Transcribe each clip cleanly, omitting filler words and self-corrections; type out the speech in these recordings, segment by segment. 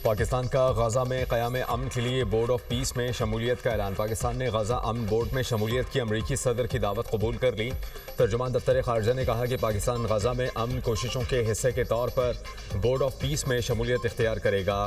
पाकिस्तान का गजा में क़याम अमन के लिए बोर्ड ऑफ पीस में शमूलियत का ऐलान। पाकिस्तान ने गजा अमन बोर्ड में शमूलियत की अमरीकी सदर की दावत कबूल कर ली। तर्जुमान दफ्तर ख़ारजा ने कहा कि पाकिस्तान गजा में अमन कोशिशों के हिस्से के तौर पर बोर्ड ऑफ पीस में शमूलियत इख्तियार करेगा।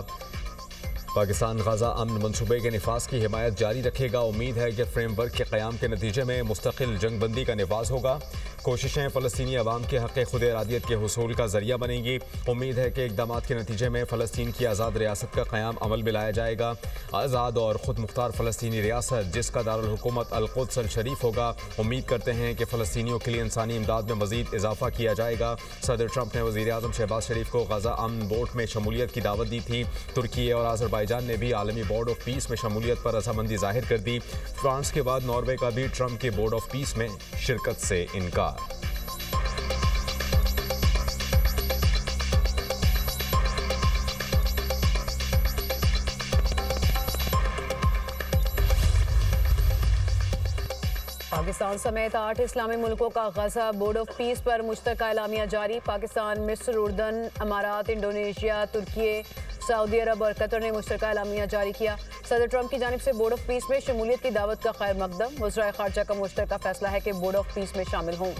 पाकिस्तान गजा अमन मनसूबे के निफाज की हिमायत जारी रखेगा। उम्मीद है कि फ्रेमवर्क के क़याम के नतीजे में मुस्तकिल जंगबंदी का निफाज होगा। कोशिशें फ़लस्तीनी अवाम के हक़ खुद इरादियत के हुसूल का ज़रिया बनेंगी। उम्मीद है कि इक़दामात के नतीजे में फ़लस्तीन की आज़ाद रियासत का क़याम अमल में लाया जाएगा। आज़ाद और ख़ुद मुख्तार फ़लस्तीनी रियासत जिसका दारुल हुकूमत अल-कुद्स अल-शरीफ होगा। उम्मीद करते हैं कि फ़लस्तीनियों के लिए इंसानी इमदाद में मज़ीद इजाफ़ा किया जाएगा। सदर ट्रंप ने वज़ीर आज़म शहबाज शरीफ को गजा अमन बोर्ड में शमूलियत की दावत दी थी। तुर्की और अज़रबैजान ने भी आलमी बोर्ड ऑफ पीस में शमूलियत पर रजामंदी जाहिर कर दी। फ्रांस के बाद नॉर्वे का भी ट्रंप के बोर्ड ऑफ पीस में शिरकत से इनकार। पाकिस्तान समेत 8 इस्लामी मुल्कों का गजा बोर्ड ऑफ पीस पर मुश्तरका एलामिया जारी। पाकिस्तान, मिस्र, उर्दन, अमारात, इंडोनेशिया, तुर्की, सऊदी अरब और कतर ने मुश्तरका एलामिया जारी किया। सदर ट्रंप की जानिब से बोर्ड ऑफ पीस में शमूलियत की दावत का खैर मकदम। वज़राए ख़ारजा का मुश्तरका फैसला है कि बोर्ड ऑफ पीस में शामिल हों।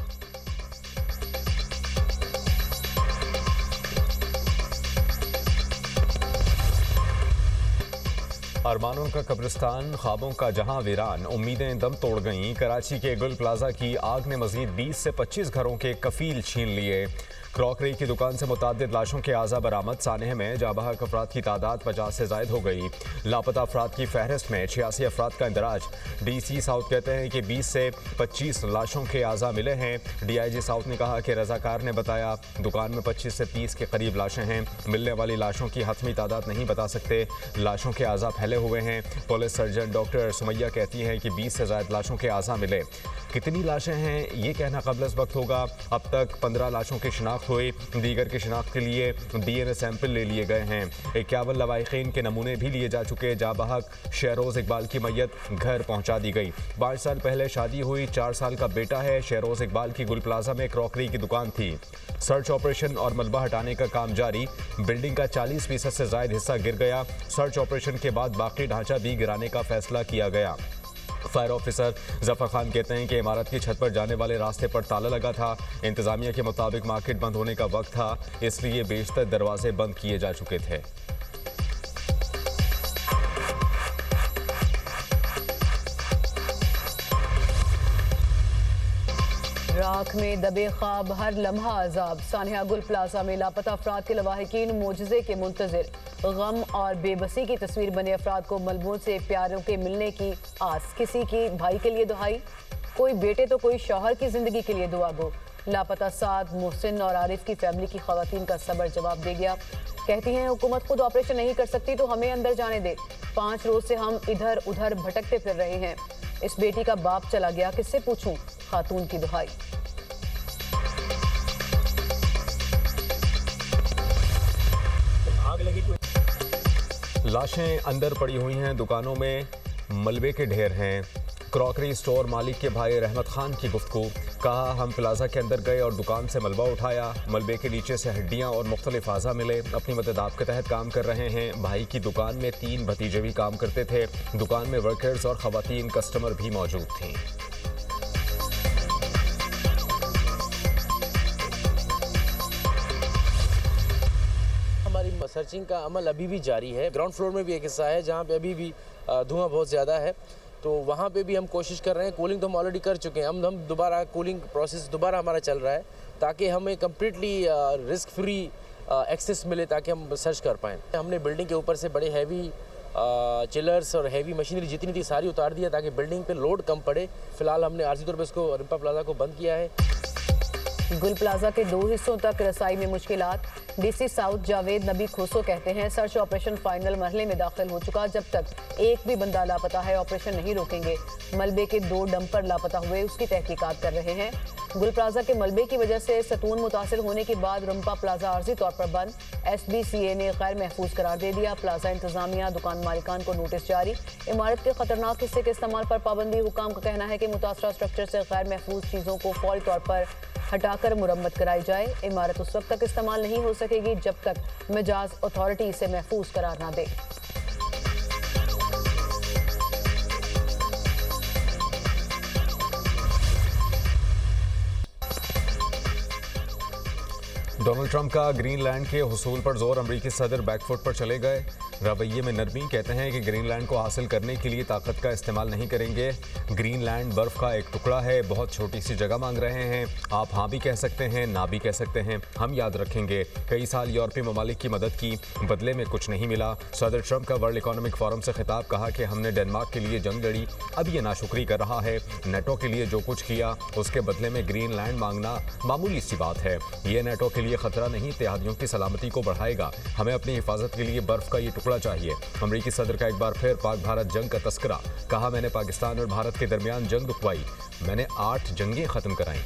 अरमानों का कब्रिस्तान, ख्वाबों का जहां वीरान, उम्मीदें दम तोड़ गईं। कराची के गुल प्लाजा की आग ने मजीद 20 से 25 घरों के कफील छीन लिए। क्रॉकरी की दुकान से मुताद्दिद लाशों के आज़ा बरामद। सानह में जाबहक अफराद की तादाद 50 से ज़ायद हो गई। लापता अफराद की फहरिस्त में 86 अफराद का इंदराज। DC साउथ कहते हैं कि 20 से 25 लाशों के आज़ा मिले हैं। DIG साउथ ने कहा कि रजाकार ने बताया दुकान में 25 से 30 के करीब लाशें हैं। मिलने वाली लाशों की हतमी तादाद नहीं बता सकते। लाशों के आज़ा फैले हुए हैं। पुलिस सर्जन डॉक्टर सुमैया कहती हैं कि 20 से ज़ायद लाशों के आज़ा मिले। कितनी लाशें हैं ये कहना क़ब्ल वक्त होगा। अब तक 15 लाशों की शिनाख्त हुई। दीगर की शिनाख्त के लिए DNA सैंपल ले लिए गए हैं। 51 लवाहिकीन के नमूने भी लिए जा चुके। जाबहक शहरोज़ इकबाल की मैयत घर पहुंचा दी गई। 5 साल पहले शादी हुई, 4 साल का बेटा है। शहरोज़ इकबाल की गुल प्लाजा में क्रॉकरी की दुकान थी। सर्च ऑपरेशन और मलबा हटाने का काम जारी। बिल्डिंग का 40% से ज़ायद हिस्सा गिर गया। सर्च ऑपरेशन के बाद बाकी ढांचा भी गिराने का फैसला किया गया। फायर ऑफिसर जफर खान कहते हैं कि इमारत की छत पर जाने वाले रास्ते पर ताला लगा था। इंतजामिया के मुताबिक मार्केट बंद होने का वक्त था, इसलिए बेशतर दरवाजे बंद किए जा चुके थे। राख में दबे ख्वाब, हर लम्हा अजाब। सानिया गुल प्लाजा में लापता अफराद के लवाहिकीन मोजज़े के मुंतज़िर। गम और बेबसी की तस्वीर बने अफराद को मलबून से प्यारों के मिलने की आस। किसी की भाई के लिए दुहाई, कोई बेटे तो कोई शौहर की जिंदगी के लिए दुआ गो। लापता साद, मोहसिन और आरिफ की फैमिली की खवातीन का सबर जवाब दे गया। कहती हैं हुकूमत खुद ऑपरेशन नहीं कर सकती तो हमें अंदर जाने दे। 5 रोज से हम इधर उधर भटकते फिर रहे हैं। इस बेटी का बाप चला गया, किससे पूछूं? खातून की दुहाई। लाशें अंदर पड़ी हुई हैं। दुकानों में मलबे के ढेर हैं। क्रॉकरी स्टोर मालिक के भाई रहमत खान की गुफ्तगू। कहा हम प्लाजा के अंदर गए और दुकान से मलबा उठाया। मलबे के नीचे से हड्डियां और मुख्तलिफ आज़ा मिले। अपनी मददाब के तहत काम कर रहे हैं। भाई की दुकान में 3 भतीजे भी काम करते थे। दुकान में वर्कर्स और खवातीन कस्टमर भी मौजूद थीं। सर्चिंग का अमल अभी भी जारी है। ग्राउंड फ्लोर में भी एक हिस्सा है जहाँ पे अभी भी धुआं बहुत ज़्यादा है, तो वहाँ पे भी हम कोशिश कर रहे हैं। कूलिंग तो हम ऑलरेडी कर चुके हैं। हम दोबारा कूलिंग प्रोसेस दोबारा हमारा चल रहा है ताकि हमें कम्प्लीटली रिस्क फ्री एक्सेस मिले ताकि हम सर्च कर पाएँ। हमने बिल्डिंग के ऊपर से बड़े हैवी चिलर्स और हैवी मशीनरी जितनी थी सारी उतार दिया ताकि बिल्डिंग पे लोड कम पड़े। फिलहाल हमने आर्जी तौर पर इसको रिम्पा प्लाजा को बंद किया है। गुल प्लाजा के 2 हिस्सों तक रसाई में मुश्किलात। DC साउथ जावेद नबी खोसो कहते हैं सर्च ऑपरेशन फाइनल मरहले में दाखिल हो चुका। जब तक एक भी बंदा लापता है ऑपरेशन नहीं रोकेंगे। मलबे के 2 डंपर लापता हुए, उसकी तहकीकात कर रहे हैं। गुल प्लाजा के मलबे की वजह से सतून मुतासिर होने के बाद रुम्पा प्लाजा आर्जी तौर पर बंद। SBCA ने गैर महफूज करार दे दिया। प्लाजा इंतजामिया दुकान मालिकान को नोटिस जारी। इमारत के खतरनाक हिस्से के इस्तेमाल पर पाबंदी। हुकाम का कहना है कि मुतासरा स्ट्रक्चर से गैर महफूज चीज़ों को फौरी तौर पर हटाकर मुरम्मत कराई जाए। इमारत उस वक्त तक इस्तेमाल नहीं हो सकेगी जब तक मिजाज अथॉरिटी इसे महफूज करार ना दे। डोनाल्ड ट्रंप का ग्रीनलैंड के हुसूल पर जोर, अमरीकी सदर बैकफुट पर चले गए। रवैये में नरमी, कहते हैं कि ग्रीनलैंड को हासिल करने के लिए ताकत का इस्तेमाल नहीं करेंगे। ग्रीनलैंड बर्फ का एक टुकड़ा है, बहुत छोटी सी जगह मांग रहे हैं। आप हाँ भी कह सकते हैं, ना भी कह सकते हैं, हम याद रखेंगे। कई साल यूरोपीय ममालिक की मदद की, बदले में कुछ नहीं मिला। सदर ट्रंप का वर्ल्ड इकोनॉमिक फोरम से खिताब, कहा कि हमने डेनमार्क के लिए जंग लड़ी, अब ये नाशुक्री कर रहा है। नेटो के लिए जो कुछ किया उसके बदले में ग्रीनलैंड मांगना मामूली सी बात है। ये नेटो के लिए खतरा नहीं, इत्तेहादियों की सलामती को बढ़ाएगा। हमें अपनी हिफाजत के लिए बर्फ का ये टुकड़ा चाहिए। अमरीकी सदर का एक बार फिर पाक भारत जंग का तस्करा, कहा मैंने पाकिस्तान और भारत के दरमियान जंग रुकवाई, मैंने 8 जंगें खत्म कराई।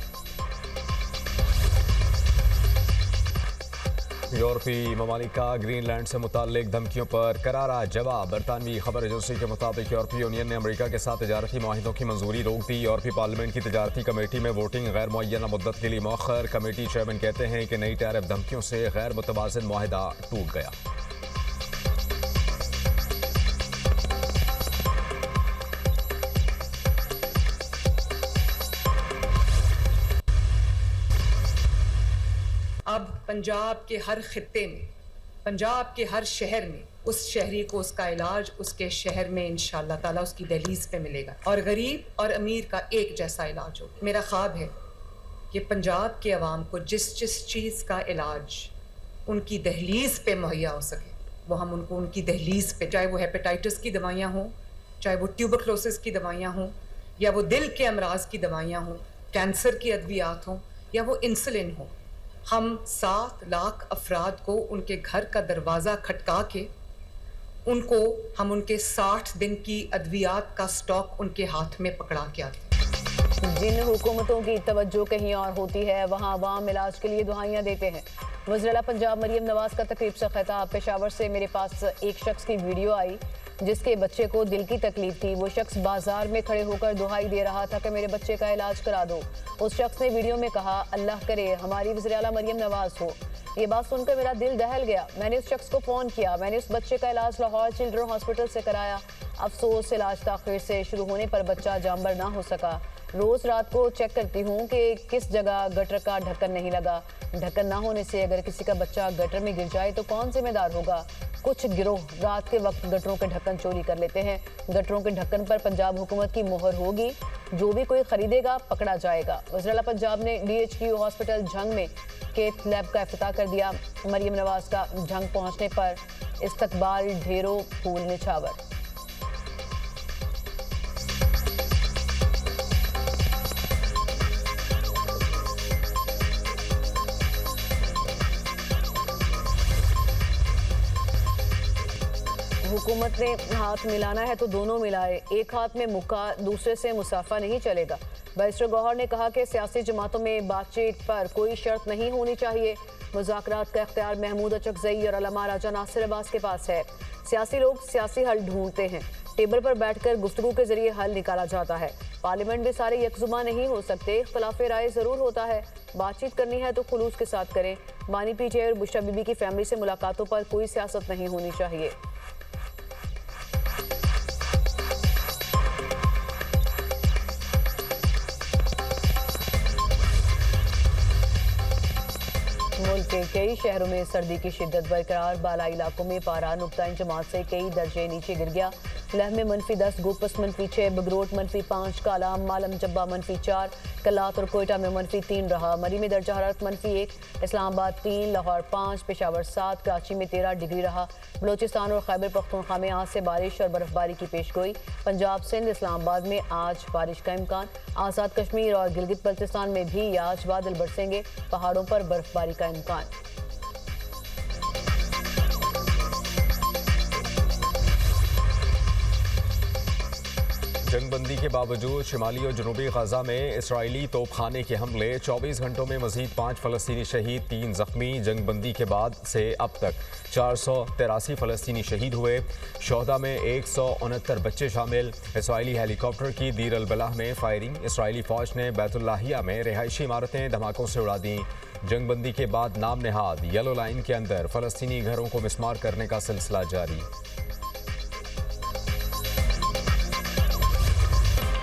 यूरोपीय ममालिक का ग्रीनलैंड से मुताल्लिक धमकियों पर करारा जवाब। बरतानवी खबर एजेंसी के मुताबिक यूरोपीय यूनियन ने अमेरिका के साथ तजारती माहिदों की मंजूरी रोक दी। यूरोपीय पार्लियामेंट की तजारती कमेटी में वोटिंग गैर मुअय्यना मुद्दत के लिए मौखर। कमेटी चेयरमैन कहते हैं कि नई टैरिफ धमकियों से गैर मुतवाज़िन मुआहिदा टूट गया। अब पंजाब के हर खित्ते में, पंजाब के हर शहर में उस शहरी को उसका इलाज उसके शहर में इंशाअल्लाह ताला उसकी दहलीज पे मिलेगा और गरीब और अमीर का एक जैसा इलाज हो। मेरा ख्वाब है कि पंजाब के अवाम को जिस जिस चीज़ का इलाज उनकी दहलीज पे मुहैया हो सके वो हम उनको उनकी दहलीज पे, चाहे वो हेपेटाइटिस की दवाइयाँ हों, चाहे वो ट्यूबरक्लोसिस की दवाइयाँ हों, या वो दिल के अमराज की दवाइयाँ हों, कैंसर की अद्वियात हों, या वो इंसुलिन हो, हम 7 लाख अफराद को उनके घर का दरवाज़ा खटका के हम उनके 60 दिन की अद्वियात का स्टॉक उनके हाथ में पकड़ा के आते। जिन हुकूमतों की तवज्जो कहीं और होती है वहाँ अवाम इलाज के लिए दुआइयाँ देते हैं। वज़ीर-ए-आला पंजाब मरियम नवाज का तकरीब से खिताब। पेशावर से मेरे पास एक शख्स की वीडियो आई जिसके बच्चे को दिल की तकलीफ थी। वो शख्स बाजार में खड़े होकर दुहाई दे रहा था कि मेरे बच्चे का इलाज करा दो। उस शख्स ने वीडियो में कहा, अल्लाह करे हमारी वज़ीर-ए-आला मरियम नवाज हो। ये बात सुनकर मेरा दिल दहल गया। मैंने उस शख्स को फ़ोन किया। मैंने उस बच्चे का इलाज लाहौर चिल्ड्रन हॉस्पिटल से कराया। अफसोस, इलाज ताख़ीर से शुरू होने पर बच्चा जामबर ना हो सका। रोज़ रात को चेक करती हूँ कि किस जगह गटर का ढक्कन नहीं लगा। ढक्कन ना होने से अगर किसी का बच्चा गटर में गिर जाए तो कौन जिम्मेदार होगा। कुछ गिरोह रात के वक्त गटरों के ढक्कन चोरी कर लेते हैं। गटरों के ढक्कन पर पंजाब हुकूमत की मोहर होगी। जो भी कोई खरीदेगा पकड़ा जाएगा। वज़ीर-ए-आला पंजाब ने DHQ हॉस्पिटल झंग में केथ लैब का इफ्तिताह कर दिया। मरियम नवाज का झंग पहुँचने पर इस्तकबाल, ढेरों फूल निछावर। हुकूमत ने हाथ मिलाना है तो दोनों मिलाए, एक हाथ में मुक्का दूसरे से मुसाफा नहीं चलेगा। बैरिस्टर गौहर ने कहा कि सियासी जमातों में बातचीत पर कोई शर्त नहीं होनी चाहिए। मुज़ाकरात का इख्तियार महमूद अचकज़ई और अल्लामा राजा नासिर अब्बास के पास है। सियासी लोग सियासी हल ढूंढते हैं, टेबल पर बैठकर गुफ्तगू के जरिए हल निकाला जाता है। पार्लियामेंट में सारे यकजुमा नहीं हो सकते, इख्तिलाफ राय ज़रूर होता है। बातचीत करनी है तो खुलूस के साथ करें। बानी PTI और बुशरा बीबी की फैमिली से मुलाकातों पर कोई सियासत नहीं होनी चाहिए। मुल्क के कई शहरों में सर्दी की शिद्दत बरकरार। बालाई इलाकों में पारा नुक्ता जमात से कई दर्जे नीचे गिर गया। लह में -10, गोपस -6, बगरोट -5, कालाम, मालम जब्बा -4, कलात और कोयटा में -3 रहा। मरी में दर्जा हरारत -1, इस्लामाबाद 3, लाहौर 5, पेशावर 7, कराची में 13 डिग्री रहा। बलोचिस्तान और खैबर पख्तूनख्वा में आज से बारिश और बर्फबारी की पेशगोई। पंजाब, सिंध, इस्लामाबाद में आज बारिश का इम्कान। आज़ाद कश्मीर और गिलगित बल्तिस्तान में भी आज बादल बरसेंगे, पहाड़ों पर बर्फबारी का इम्कान। जंगबंदी के बावजूद शिमाली और जनूबी गजा में इसराइली तोपखाने के हमले, 24 घंटों में मजीद 5 फलस्तीनी शहीद, 3 जख्मी। जंगबंदी के बाद से अब तक 483 फलस्तीनी शहीद हुए। शोहदा में 169 बच्चे शामिल। इसराइली हेलीकॉप्टर की दीर अल बलाह में फायरिंग। इसराइली फौज ने बैतुल्लाहिया में रिहायशी इमारतें धमाकों से उड़ा दी। जंगबंदी के बाद नाम नेहाद येलो लाइन के अंदर फलस्तीनी घरों को मिस्मार करने का सिलसिला जारी।